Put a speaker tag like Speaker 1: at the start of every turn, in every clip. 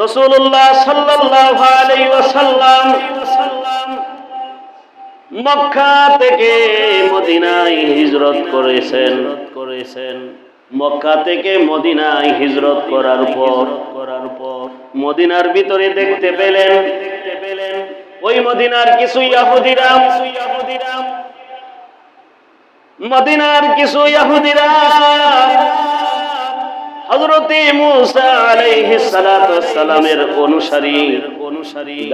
Speaker 1: রাসূলুল্লাহ সাল্লাল্লাহু আলাইহি ওয়াসাল্লাম মক্কা থেকে মদিনায় হিজরত করেছেন। মক্কা থেকে মদিনায় হিজরত করার পর মদিনার ভিতরে দেখতে পেলেন ওই মদিনার কিছু ইহুদিরা হযরতে মুসা আলাইহিস সালাতু ওয়াস সালামের অনুসারী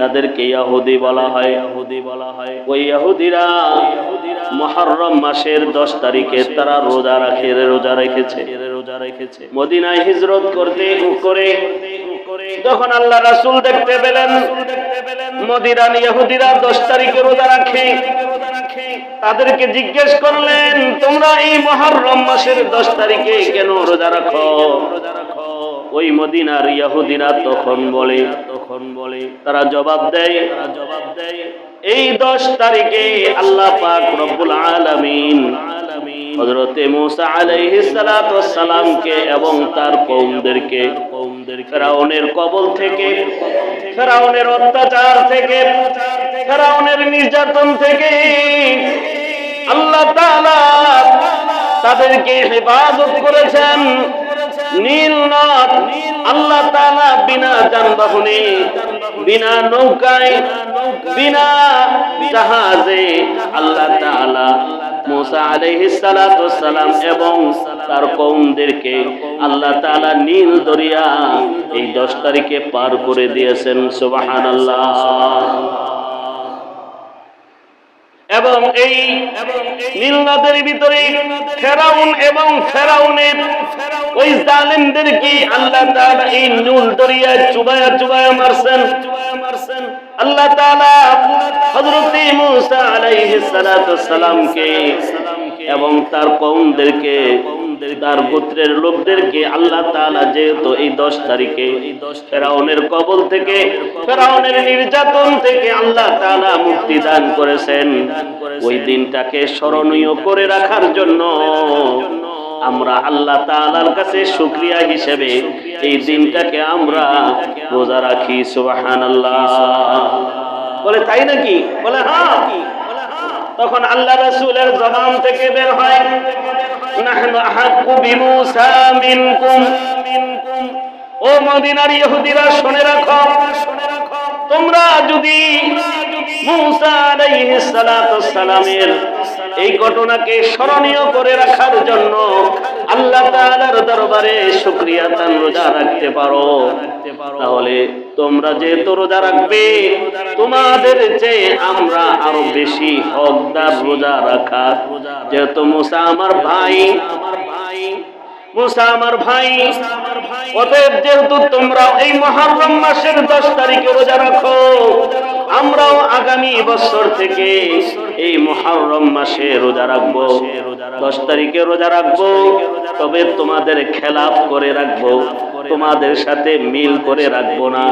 Speaker 1: যাদেরকে ইহুদি বলা হয় ওই ইহুদিরা মুহররম মাসের 10 তারিখে তারা রোজা রেখেছে। মদিনায় হিজরত করে যখন আল্লাহ রাসূল দেখতে পেলেন মদিনার ইহুদিরা 10 তারিখে রোজা রাখে, তাদেরকে জিজ্ঞেস করলেন, তোমরা এই মুহররম মাসের 10 তারিখে কেন রোজা রাখো? ওই মদিনার ইহুদিরা তখন বলে তারা জবাব দেয় এই 10 তারিখে আল্লাহ পাক রব্বুল আলামিন হযরতে মুসা আলাইহিস সালাতু ওয়াস সালামকে এবং তার কওমদেরকে ফিরআউনের কবল থেকে, ফিরআউনের অত্যাচার থেকে, ফিরআউনের নির্যাতন থেকে আল্লাহ তাআলা তাদেরকে হেফাজত করেছেন। নীল নদ আল্লাহ তাআলা বিনা যানবাহনে, বিনা নৌকায়, বিনা জাহাজে আল্লাহ তাআলা মুসা আলাইহিস সালাতু ওয়াস সালাম এবং তার কওমদেরকে আল্লাহ তাআলা নীল দরিয়া এই 10 তারিখে পার করে দিয়েছেন। সুবহানাল্লাহ। এবং এই নীল নদের ভিতরে ফিরআউন এবং ফিরআউনের ওই জালেমদেরকে আল্লাহ তাআলা এই নীল দরিয়ায় চুবায়া মারছেন। আল্লাহ তাআলা হযরত মুসা আলাইহিস সালাতু ওয়াস সালামকে এবং তার কওমদেরকে, তার গোত্রের লোকদেরকে আল্লাহ তাআলা যেহেতু এই 10 তারিখে ফিরআউনের কবল থেকে, ফিরআউনের নির্যাতন থেকে আল্লাহ তাআলা মুক্তি দান করেছেন, ওই দিনটাকে স্মরণীয় করে রাখার জন্য আমরা আল্লাহ তাআলার কাছে শুকরিয়া হিসেবে এই দিনটাকে আমরা রোজা রাখি। সুবহানাল্লাহ। বলে তাই নাকি? বলে হ্যাঁ। তখন আল্লাহ রাসূলের জবান থেকে বের হয়, নাহনু আহাক্কু বিমুসা মিনকুম। ও মদিনার ইহুদিরা শুনে রাখো, তোমরা যদি মুসা আলাইহিস সালাতু ওয়াস সালামের এই ঘটনাকে স্মরণীয় করে রাখার জন্য আল্লাহ তাআলার দরবারে শুকরিয়া তান রোজা রাখতে পারো, তাহলে তোমরা যে রোজা রাখবে তোমাদের চেয়ে আমরা আরো বেশি হকদার রোজা রাখার। যেহেতু মুসা আমার ভাই, অতএব যেহেতু তোমরা এই মুহররম মাসের 10 তারিখে রোজা রাখো, আমরাও আগামী বছর থেকে এই মুহররম মাসে রোজা রাখবো, 10 তারিখে রোজা রাখবো। তবে তোমাদের খেলাফ করে রাখবো, তোমাদের সাথে মিল করে রাখবো না।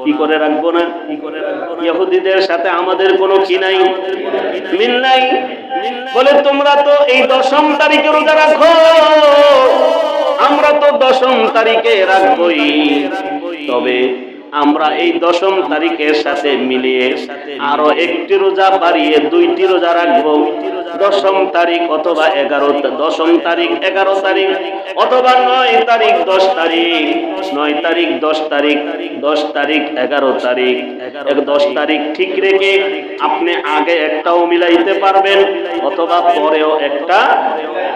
Speaker 1: কি করে রাখবো না? ইহুদিদের সাথে আমাদের কোনো কি নাই, মিল নাই। বলে তোমরা তো এই 10ম তারিখে রোজা রাখো, আমরা তো 10ম তারিখে রাখবই, তবে আমরা এই 10ম তারিখের সাথে মিলিয়ে আরো একটি রোজা বাড়িয়ে 2টি রোজা রাখবো। 10ম তারিখ অথবা 10ম তারিখ 11 তারিখ অথবা 9 তারিখ 10 তারিখ, 9 তারিখ 10 তারিখ, 10 তারিখ 11 তারিখ, 10 তারিখ ঠিক রেখে আপনি আগে একটাও মিলাইতে পারবেন অথবা পরেও একটা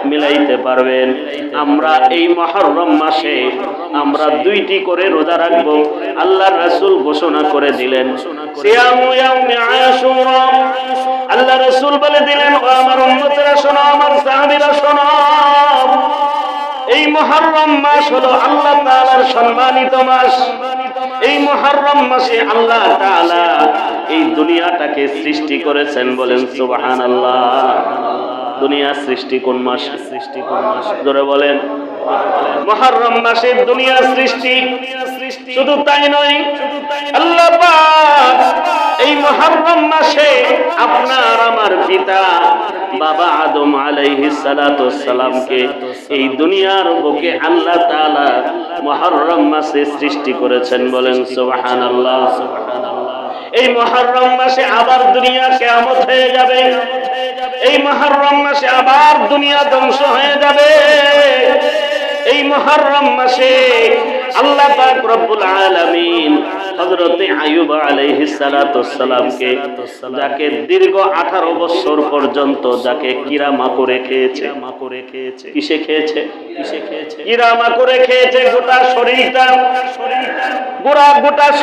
Speaker 1: মিলাইতে পারবেন। আমরা এই মুহররম মাসে আমরা 2টি করে রোজা রাখবো। আল্লাহর রাসূল ঘোষণা করে দিলেন সিয়ামু ইয়াউমি আশুরা। আল্লাহ রাসূল বলে দিলেন, ও আমার উম্মতেরা শোনো, আমার সাহাবীরা শোনো, এই মুহররম মাস হলো আল্লাহ তাআলার সম্মানিত মাস। এই মুহররম মাসে আল্লাহ তাআলা এই দুনিয়াটাকে সৃষ্টি করেছেন। বলেন সুবহানাল্লাহ। দুনিয়া সৃষ্টি কোন মাস? জোরে বলেন। মুহররম মাসে দুনিয়া সৃষ্টি। শুধু তাই নয়, আল্লাহ পাক এই মুহররম মাসে আপনার আমার পিতা বাবা আদম আলাইহিস সালাতু ওয়াসসালামকে এই দুনিয়ার বুকে আল্লাহ তাআলা মুহররম মাসে সৃষ্টি করেছেন। বলেন সুবহানাল্লাহ। এই মুহররম মাসে আবার দুনিয়া কিয়ামত হয়ে যাবে। এই মুহররম মাসে আবার দুনিয়া ধ্বংস হয়ে যাবে। এই মুহররম মাসে আল্লাহ পাক রব্বুল আলামিন হযরত আইয়ুব আলাইহিস সালাতু ওয়াসসালামকে যাকে দীর্ঘ 18 বছর পর্যন্ত যাকে কিরামাকড়ে খেয়েছে, কিসে খেয়েছে? কিরামাকড়ে খেয়েছে। গোটা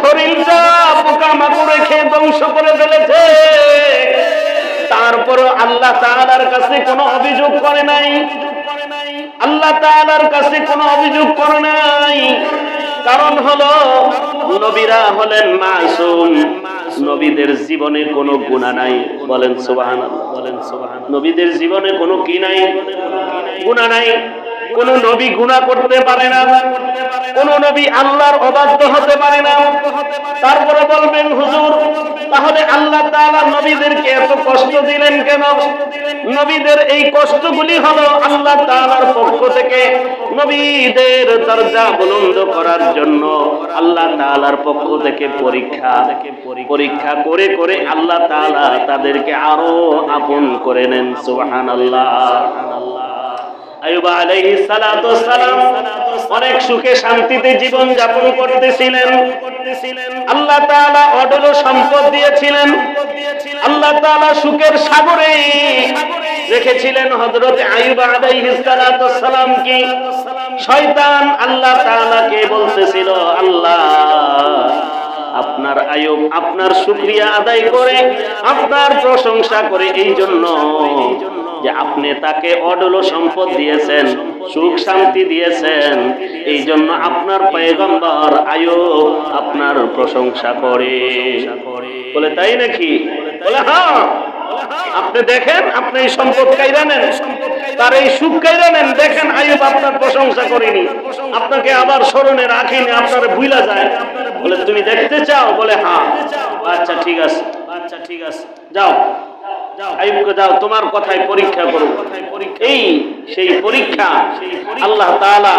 Speaker 1: শরীরটা পোকামাকড়ে খেয়ে ধ্বংস করে ফেলেছে। তারপরও আল্লাহ তাআলার কাছে কোনো অভিযোগ করে নাই। আল্লাহ তাআলার কাছে কোনো অভিযোগ করে নাই। কারণ হলো নবীরা হলেন মাসুম, নবীদের জীবনে কোনো গুনাহ নাই। বলেন সুবহানাল্লাহ। নবীদের জীবনে কোনো কি নাই? গুনাহ নাই। কোন নবী গুনাহ করতে পারে না, কোন নবী আল্লাহর অবাধ্য হতে পারে না। তারপরে বলবেন হুজুর তাহলে আল্লাহ তাআলা নবীদেরকে এত কষ্ট দিলেন কেন? নবীদের এই কষ্টগুলি হলো আল্লাহ তাআলার পক্ষ থেকে নবীদের দরজা বুলন্দ করার জন্য আল্লাহ তাআলার পক্ষ থেকে পরীক্ষা করে করে আল্লাহ তাআলা তাদেরকে আরো আপন করে নেন। সুবহানাল্লাহ। আইয়ুব আলাইহিস সালাতু ওয়াসসালাম অনেক সুখে শান্তিতে জীবন যাপন করতেছিলেন। আল্লাহ তাআলা অঢেল সম্পদ দিয়েছিলেন। আল্লাহ তাআলা সুখের সাগরে রেখেছিলেন হযরত আইয়ুব আলাইহিস সালাতু ওয়াসসালাম কি। শয়তান আল্লাহ তাআলাকে বলতেছিল, আল্লাহ আপনার আইয়ুব আপনার শুকরিয়া আদায় করে আপনার প্রশংসা করে এই জন্য যে আপনি তাকে অঢেল সম্পদ দিয়েছেন, সুখ শান্তি দিয়েছেন, এই জন্য আপনার পয়গম্বর আইয়ুব আপনার প্রশংসা করে। বলে তাই নাকি? বলে হ্যাঁ। আপনি দেখেন আপনি এই সম্পদ কাইরা নেন, তার এই সুখ কাইরা নেন, দেখেন আইয়ুব আপনার প্রশংসা করেনি, আপনাকে আবার স্মরণে রাখেনি, আপনার ভুলা যায়। বলে তুমি দেখতে চাও? বলে হ্যাঁ। আচ্ছা ঠিক আছে, যাও আইয়ুবকে যাও, তোমার কথায় পরীক্ষা করো। এই সেই পরীক্ষা আল্লাহ তাআলা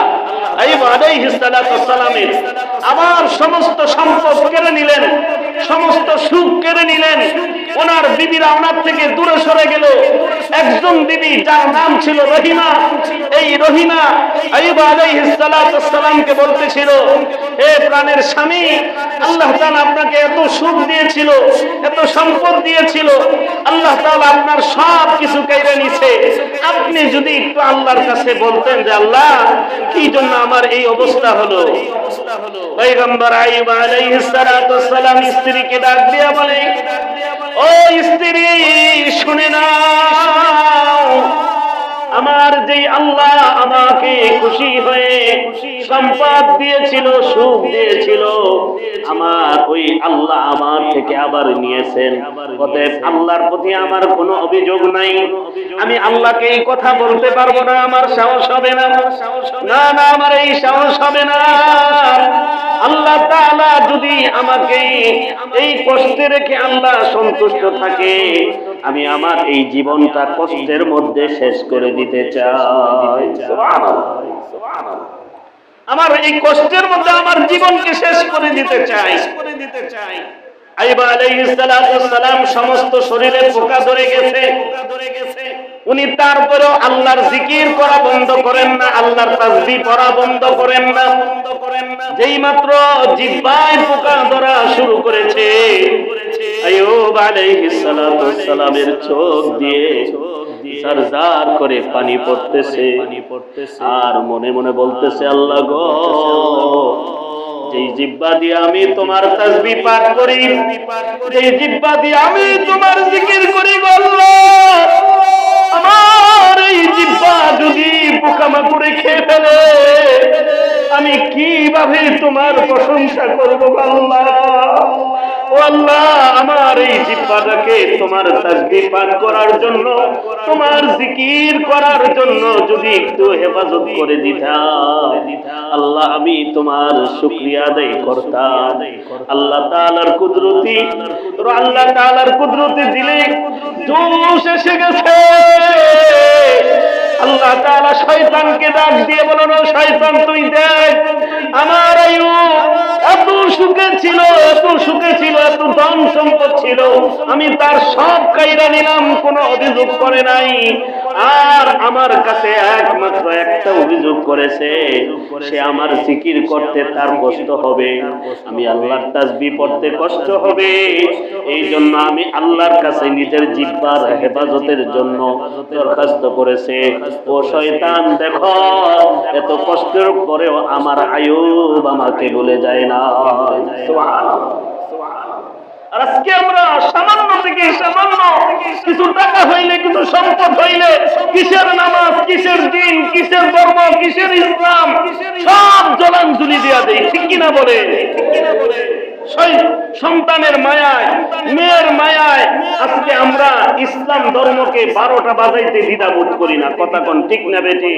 Speaker 1: আইয়ুব আলাইহিস সালাতু ওয়াসসালামের আবার সমস্ত সম্পদ কেড়ে নিলেন, সমস্ত সুখ কেড়ে নিলেন। ওনার বিবিরা ওনার থেকে দূরে সরে গেল। একজন বিবি যার নাম ছিল রহিমা, এই রহিমা আইয়ুব আলাইহিস সালাতু ওয়াসসালামকে বলতেছিল, হে প্রাণের স্বামী, আল্লাহ তাআলা আপনাকে এত সুখ দিয়েছিল, এত সম্পদ দিয়েছিল, আল্লাহ তাআলা আপনার সব কিছু কেড়ে নিছে। আপনি যদি একটু আল্লাহর কাছে বলতেন যে আল্লাহ কি জন্য আমার এই অবস্থা হলো। পয়গম্বর আইয়ুব আলাইহিস সালাতু ওয়াসসালাম স্ত্রীকে ডাক দিয়া বলে, ও স্ত্রী শুনে নাও, আমার যেই আল্লাহ আমাকে খুশি হয়ে সম্পদ দিয়েছিল, সুখ দিয়েছিল, আমার ওই আল্লাহ আমার থেকে আবার নিয়েছেন। অতএব আল্লাহর প্রতি আমার কোনো অভিযোগ নাই। আমি আল্লাহকে এই কথা বলতে পারবো না, আমার সাহস হবে না। না না, আমার এই সাহস হবে না। আল্লাহ তাআলা যদি আমাকে এই কষ্টে রেখে আল্লাহ সন্তুষ্ট থাকে, আমি আমার এই জীবনটা কষ্টের মধ্যে শেষ করে দিতে চাই। সুবহানাল্লাহ। আমার এই কষ্টের মধ্যে আমার জীবনকে শেষ করে দিতে চাই। আইয়ুব আলাইহিস সালাতু ওয়াসসালাম সমস্ত শরীরে পোকা ধরে গেছে। উনি তারপরেও আল্লাহর জিকির করা বন্ধ করেন না, আল্লাহর তাসবিহ পড়া বন্ধ করেন না। যেই মাত্র জিহ্বায় পোকা ধরা শুরু করেছে, আইয়ুব আলাইহিস সালাতু ওয়াসসালামের চোখ দিয়ে জারজার করে পানি পড়তেছে, আর মনে মনে বলতেছে, আল্লাহ গো, যেই জিহ্বা দিয়ে আমি তোমার তাসবিহ পাঠ করি, যেই জিহ্বা দিয়ে আমি তোমার জিকির করি, গো আল্লাহ, আমার এই জিহ্বা যদি পোকামাকড়ে খেয়ে ফেলে আমি কিভাবে তোমার প্রশংসা করব আল্লাহ? ও আল্লাহ, আমার এই জিহ্বাটাকে তোমার তাসবিহ পাঠ করার জন্য, তোমার জিকির করার জন্য যদি একটু হেফাজত করে দিতা আল্লাহ, আমি তোমার শুকরিয়া আদায় করতাম। আল্লাহ তাআলার কুদরতি, আল্লাহ তাআলার কুদরতি দিলে জোশ এসে গেছে। আল্লাহ তাআলা শয়তানকে ডাক দিয়ে বলল, শয়তান তুই দেখ আমার আইয়ুব এত সুখে ছিল, এত সুখে ছিল, এত ধন সম্পদ ছিল, আমি তার সব কাইরা নিলাম, কোনো অভিযোগ করে নাই। আর আমার কাছে একমাত্র একটা অভিযোগ করেছে, সে আমার জিকির করতে তার কষ্ট হবে, আমি আল্লাহর তাসবিহ পড়তে কষ্ট হবে। এই জন্য আমি আল্লাহর কাছে নিজের জিহ্বার হেফাজতের জন্য দরখাস্ত করেছে। ও শয়তান দেখো, এত কষ্টের পরেও আমার আইয়ুব আমাকে ভুলে যায় না। সুবহানাল্লাহ। আর আজকে আমরা সামান্য থেকে সামান্য কিছু টাকা হইলে, কিছু সম্পদ হইলে, কিসের নামাজ, কিসের দিন, কিসের ধর্ম, কিসের ইসলাম, সব জলাঞ্জলি দেয়া দেয়, ঠিক কিনা বলে? সন্তানের মায়ায়, মেয়ের মায়ায় আজকে আমরা ইসলাম ধর্মকে 12টা বাজাইতে দ্বিধাবোধ করি না। কথা কোন ঠিক না বেটি?